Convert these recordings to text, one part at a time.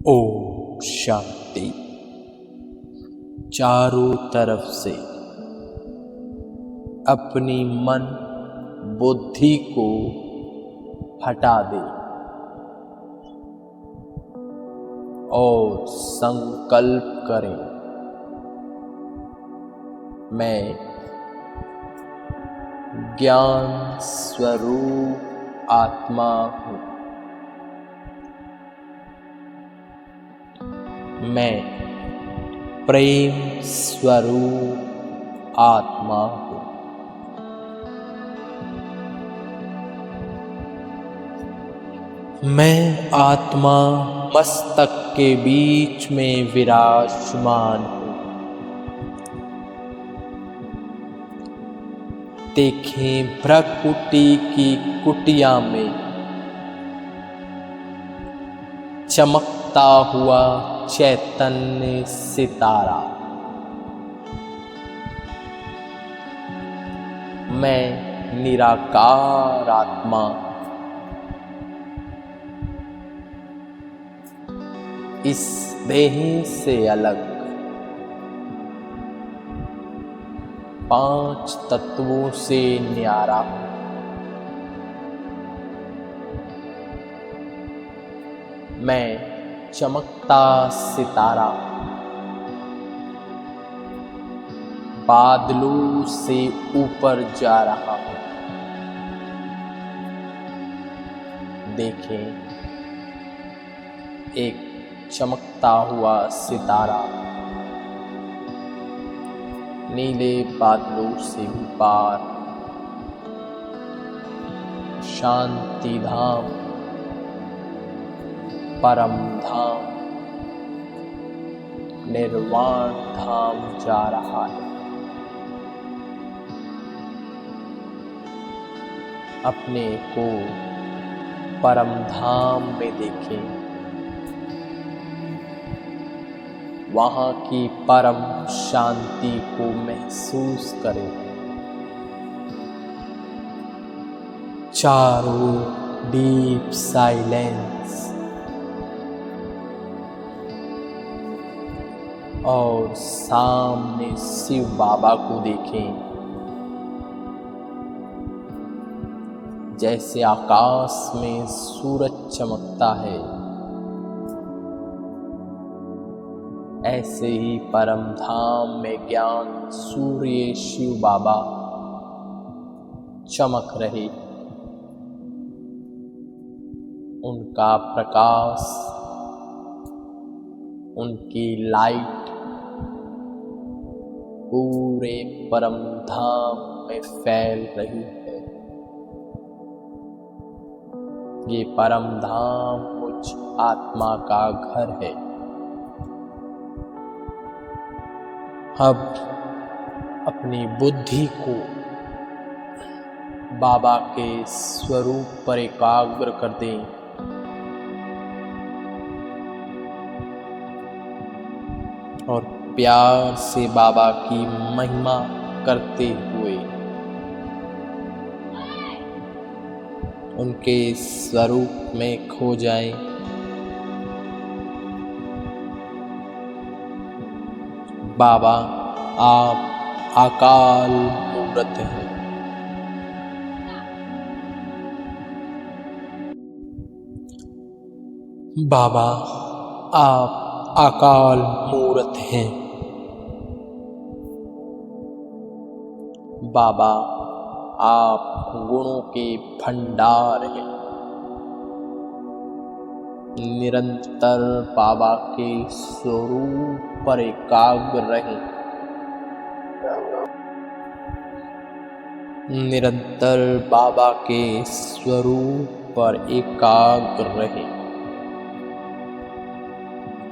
ओम शांति। चारों तरफ से अपनी मन बुद्धि को हटा दे और संकल्प करें, मैं ज्ञान स्वरूप आत्मा हूँ। मैं प्रेम स्वरूप आत्मा हूँ। मैं आत्मा मस्तक के बीच में विराजमान हूँ। देखें भ्रकुटी की कुटिया में चमकता हुआ चैतन्य सितारा। मैं निराकार आत्मा, इस देह से अलग 5 तत्वों से न्यारा हूँ। मैं चमकता सितारा, बादलों से ऊपर जा रहा हूँ। देखें एक चमकता हुआ सितारा नीले बादलों से पार शांति धाम, परम धाम, निर्वाण धाम जा रहा है। अपने को परम धाम में देखें, वहाँ की परम शांति को महसूस करें। चारों डीप साइलेंस और सामने शिव बाबा को देखें, जैसे आकाश में सूरज चमकता है, ऐसे ही परम धाम में ज्ञान सूर्य शिव बाबा चमक रहे। उनका प्रकाश, उनकी लाइट पूरे परम धाम में फैल रही है। ये परम धाम मुझ आत्मा का घर है। अब अपनी बुद्धि को बाबा के स्वरूप पर एकाग्र कर दें। और प्यार से बाबा की महिमा करते हुए उनके स्वरूप में खो जाएं। बाबा आप अकाल मूर्त हैं। बाबा आप अकाल मूर्त हैं। बाबा आप गुणों के भंडार हैं। निरंतर बाबा के स्वरूप पर एकाग्र रहें। निरंतर बाबा के स्वरूप पर एकाग्र रहें।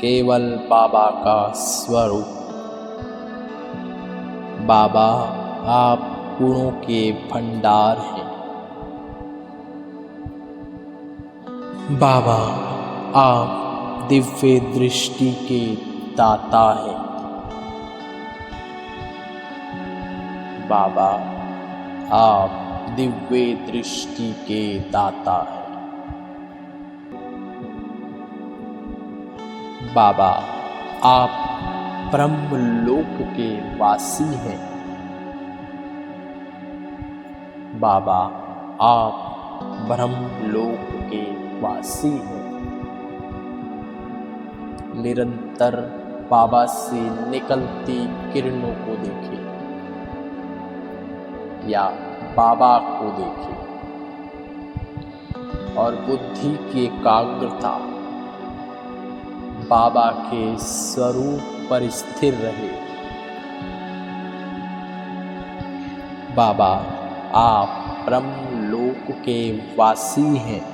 केवल बाबा का स्वरूप। बाबा आप गुणों के भंडार हैं। बाबा आप दिव्य दृष्टि के दाता हैं। बाबा आप दिव्य दृष्टि के दाता हैं। बाबा आप ब्रह्म लोक के वासी हैं। बाबा आप ब्रह्म लोक के वासी हैं। निरंतर बाबा से निकलती किरणों को देखें या बाबा को देखें और बुद्धि की एकाग्रता बाबा के स्वरूप पर स्थिर रहे। बाबा आप ब्रह्म लोक के वासी हैं।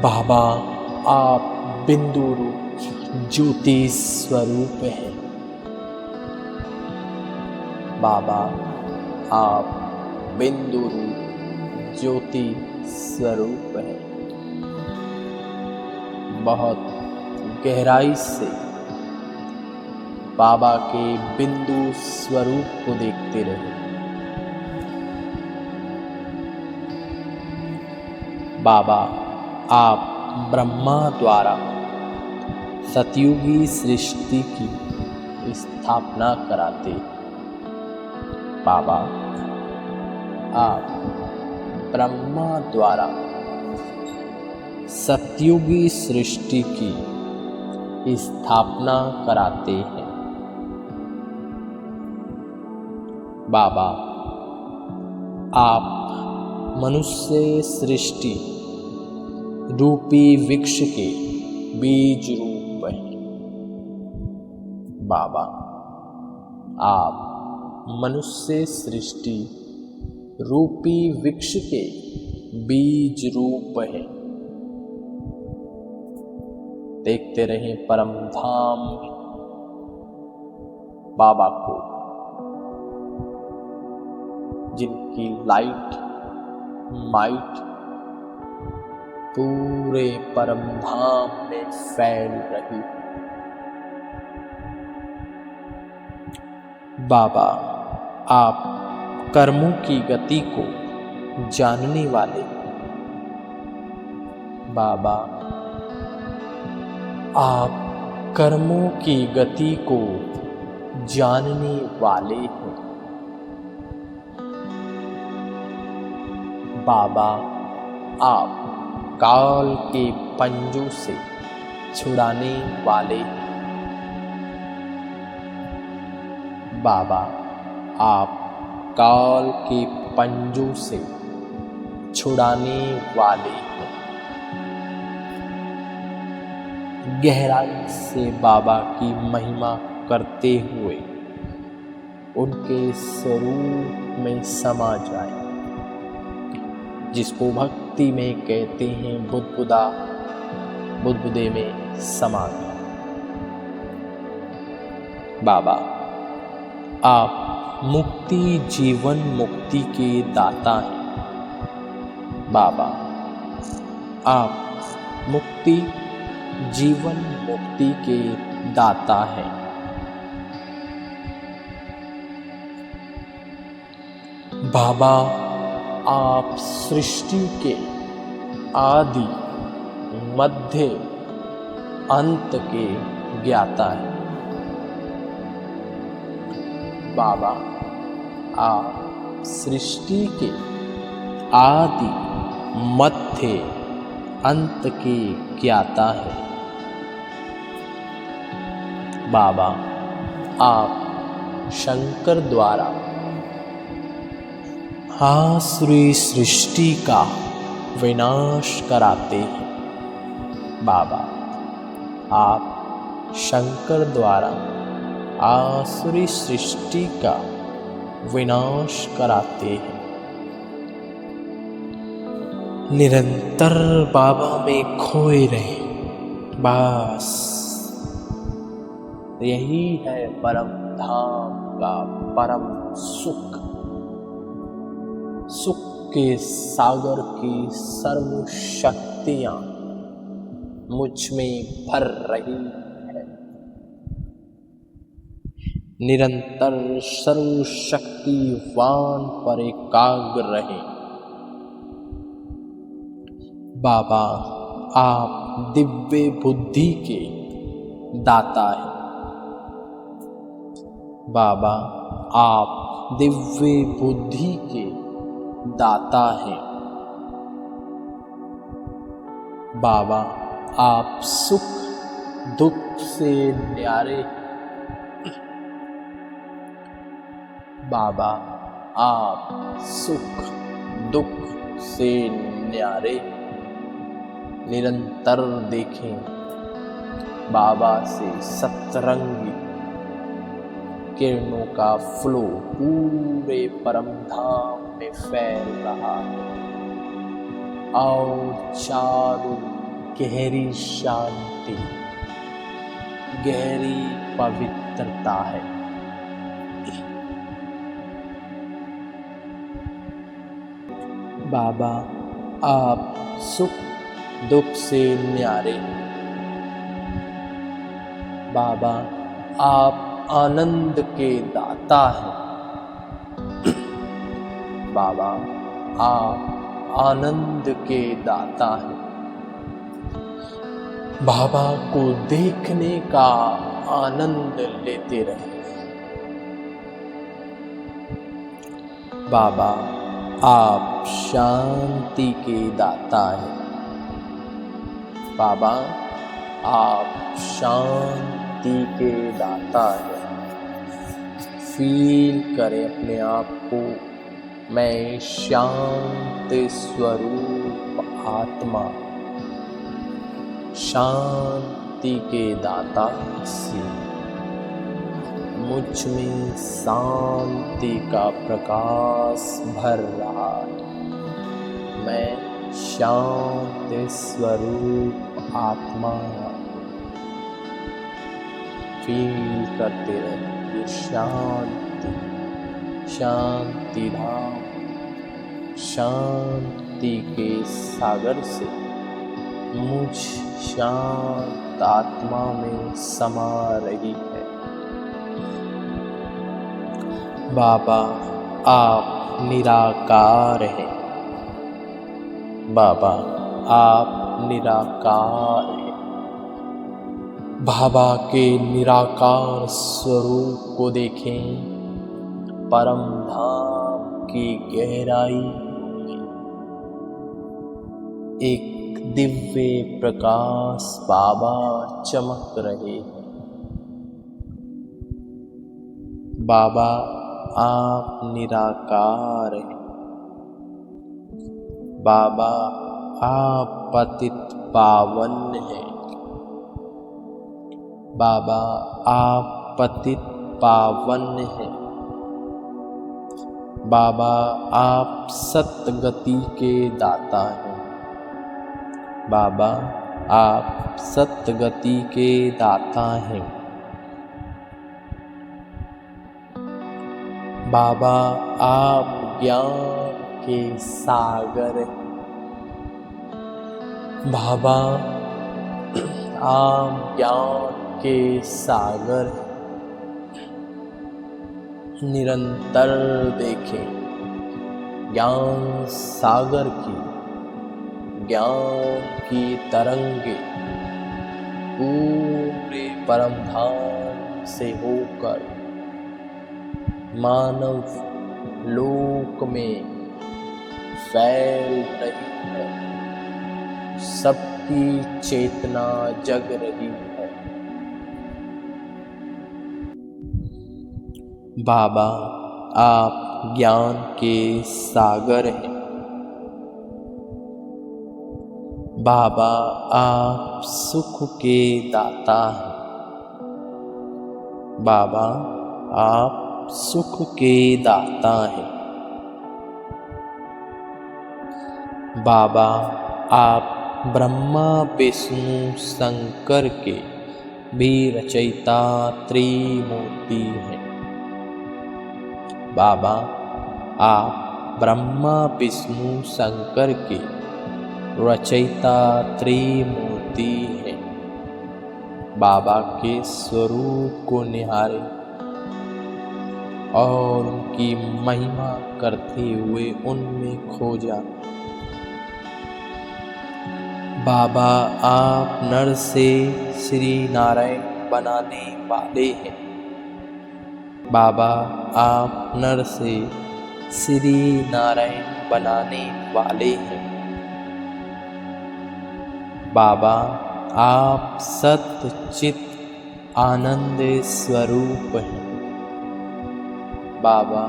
बाबा आप बिंदु रूप ज्योति स्वरूप हैं। बाबा आप बिंदु रूप ज्योति स्वरूप हैं। बहुत गहराई से बाबा के बिंदु स्वरूप को देखते रहे। बाबा आप ब्रह्मा द्वारा सतयुगी सृष्टि की स्थापना कराते। बाबा आप ब्रह्मा द्वारा सतयुगी सृष्टि की स्थापना कराते हैं। बाबा आप मनुष्य सृष्टि रूपी वृक्ष के बीज रूप हैं। बाबा आप मनुष्य सृष्टि रूपी वृक्ष के बीज रूप हैं। देखते रहें परम धाम बाबा को, जिनकी लाइट माइट पूरे परम धाम में फैल रही। बाबा आप कर्मों की गति को जानने वाले। बाबा आप कर्मों की गति को जानने वाले हैं। बाबा आप काल के पंजों से छुड़ाने वाले हैं। बाबा आप काल के पंजों से छुड़ाने वाले हैं। गहराई से बाबा की महिमा करते हुए उनके स्वरूप में समा जाए, जिसको भक्ति में कहते हैं बुद्बुदा, बुद्बुदे में समा गया। बाबा आप मुक्ति जीवन मुक्ति के दाता हैं। बाबा आप मुक्ति जीवन मुक्ति के दाता हैं। बाबा आप सृष्टि के आदि मध्य अंत के ज्ञाता हैं। बाबा आप सृष्टि के आदि मध्य अंत के ज्ञाता हैं। बाबा आप शंकर द्वारा आसुरी सृष्टि का विनाश कराते हैं। बाबा आप शंकर द्वारा आसुरी सृष्टि का विनाश कराते हैं। निरंतर बाबा में खोए रहे। बस यही है परम धाम का परम सुख। सुख के सागर की सर्व शक्तियां मुझ में भर रही है। निरंतर सर्व शक्तिवान पर एकाग्र रहे। बाबा आप दिव्य बुद्धि के दाता हैं। बाबा आप दिव्य बुद्धि के दाता हैं। बाबा आप सुख दुख से न्यारे। बाबा आप सुख दुख से न्यारे निरंतर देखें। बाबा से सतरंगी किरणों का फ्लो पूरे परम धाम में फैल रहा है और चारों गहरी शांति, गहरी पवित्रता है। बाबा आप सुख दुख से न्यारे। बाबा आप आनंद के दाता हैं। बाबा आप आनंद के दाता हैं। बाबा को देखने का आनंद लेते रहे। बाबा आप शांति के दाता हैं। बाबा आप शांति के दाता हैं। फील करें अपने आप को, मैं शांत स्वरूप आत्मा, शांति के दाता से मुझ में शांति का प्रकाश भर रहा है। मैं शांत स्वरूप आत्मा फील करते रहिए। शांति शांति धाम शांति के सागर से मुझ शांत आत्मा में समा रही है। बाबा आप निराकार हैं। बाबा आप निराकार हैं। बाबा के निराकार स्वरूप को देखें। परम धाम की गहराई में एक दिव्य प्रकाश बाबा चमक रहे हैं। बाबा आप निराकार हैं। बाबा आप पतित पावन हैं। बाबा आप पतित पावन हैं। बाबा आप सतगति के दाता हैं। बाबा आप सतगति के दाता हैं। बाबा आप ज्ञान के सागर हैं। बाबा आप ज्ञान के सागर हैं। निरंतर देखें ज्ञान सागर की, ज्ञान की तरंगे पूरे परम धाम से होकर मानव लोक में फैल रही है। सबकी चेतना जग रही है। बाबा आप ज्ञान के सागर हैं। बाबा आप सुख के दाता हैं। बाबा आप सुख के दाता हैं। बाबा आप ब्रह्मा विष्णु शंकर के भी रचयिता त्रिमूर्ति हैं। बाबा आप ब्रह्मा विष्णु शंकर के रचयिता त्रिमूर्ति हैं। बाबा के स्वरूप को निहारे और उनकी महिमा करते हुए उनमें खो जा। बाबा आप नर से श्री नारायण बनाने वाले हैं। बाबा आप नर से श्री नारायण बनाने वाले हैं। बाबा आप सत्य चित आनंद स्वरूप हैं। बाबा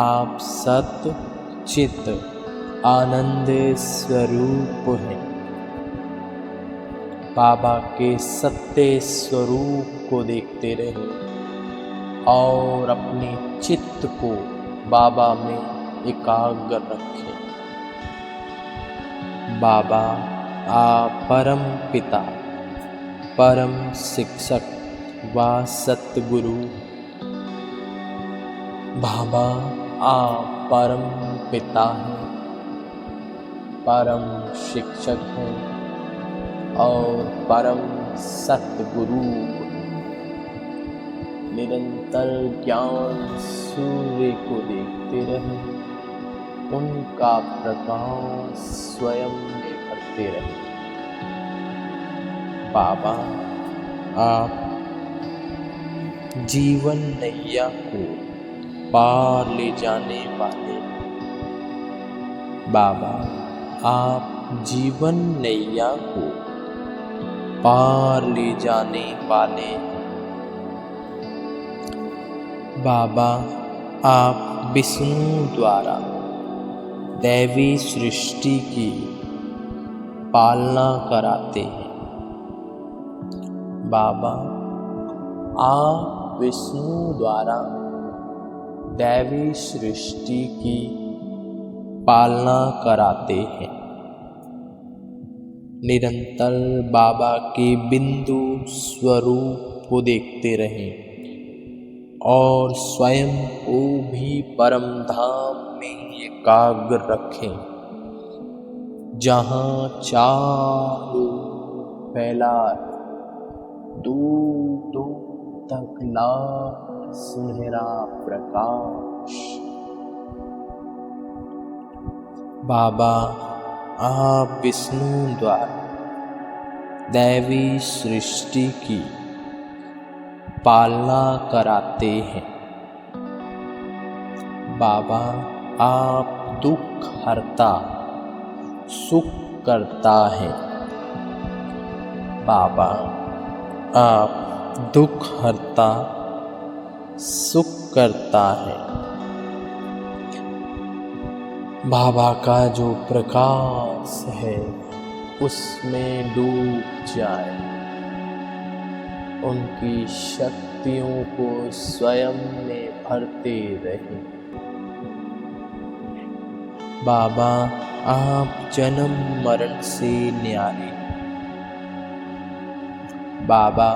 आप सत्य चित आनंद स्वरूप हैं। बाबा के सत्य स्वरूप को देखते रहें और अपने चित्त को बाबा में एकाग्र रखें। बाबा आप परम पिता, परम शिक्षक व सतगुरु। बाबा आप परम पिता हैं, परम शिक्षक हैं और परम सतगुरु। निरंतर ज्ञान सूर्य को देखते रहें, उनका प्रकाश स्वयं में भरते रहें। बाबा आप जीवन नैया को पार ले जाने वाले। बाबा आप जीवन नैया को पार ले जाने वाले। बाबा आप विष्णु द्वारा दैवी सृष्टि की पालना कराते हैं। बाबा आप विष्णु द्वारा दैवी सृष्टि की पालना कराते हैं। निरंतर बाबा के बिंदु स्वरूप को देखते रहें और स्वयं को भी परम धाम में एकाग्र रखें, जहाँ चारों फैला दूर दूर तक लाल सुनहरा प्रकाश। बाबा आप विष्णु द्वारा दैवी सृष्टि की पालना कराते हैं। बाबा आप दुख हरता सुख करता है। बाबा आप दुख हरता सुख करता है। बाबा का जो प्रकाश है उसमें डूब जाए, उनकी शक्तियों को स्वयं में भरते रहें। बाबा आप जन्म मरण से न्यारे। बाबा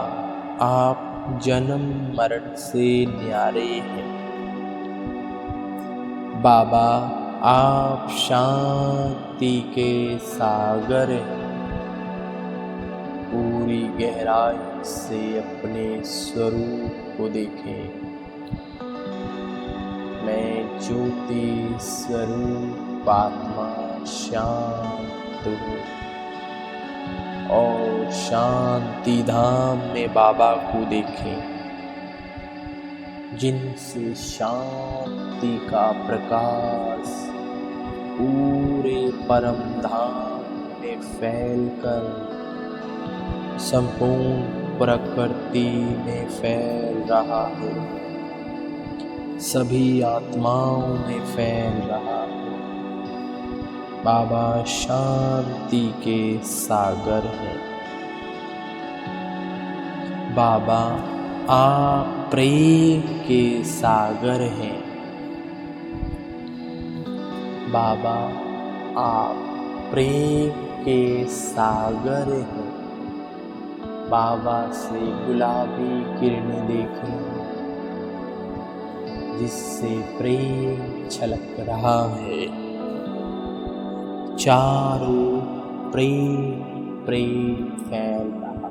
आप जन्म मरण से न्यारे हैं। बाबा आप शांति के सागर हैं। पूरी गहराई से अपने स्वरूप को देखें। मैं ज्योति स्वरूप आत्मा शांत हूँ और शांति धाम में बाबा को देखें, जिनसे शांति का प्रकाश पूरे परम धाम में फैलकर संपूर्ण प्रकृति में फैल रहा है, सभी आत्माओं में फैल रहा है। बाबा शांति के सागर हैं। बाबा आप प्रेम के सागर हैं। बाबा आप प्रेम के सागर हैं। बाबा से गुलाबी किरणें देखें, जिससे प्रेम छलक रहा है। चारों प्रेम प्रेम फैल रहा।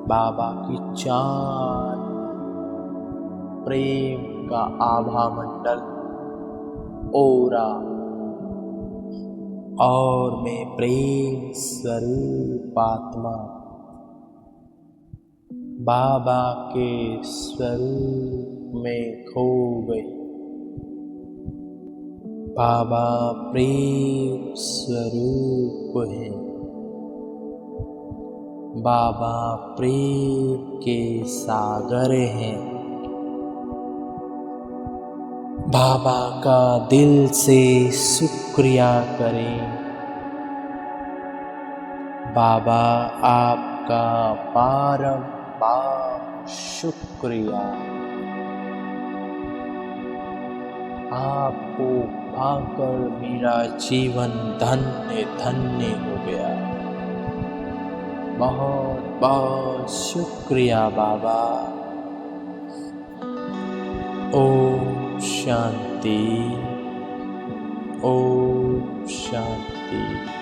बाबा की चार प्रेम का आभा मंडल ओरा और मैं प्रेम स्वरूप आत्मा बाबा के स्वरूप में खो गई। बाबा प्रेम स्वरूप है। बाबा प्रेम के सागर हैं। बाबा का दिल से शुक्रिया करें। बाबा आपका बारंबार शुक्रिया। आपको पाकर मेरा जीवन धन्य धन्य हो गया। बहुत बहुत शुक्रिया बाबा। ओम शांति। ओम शांति।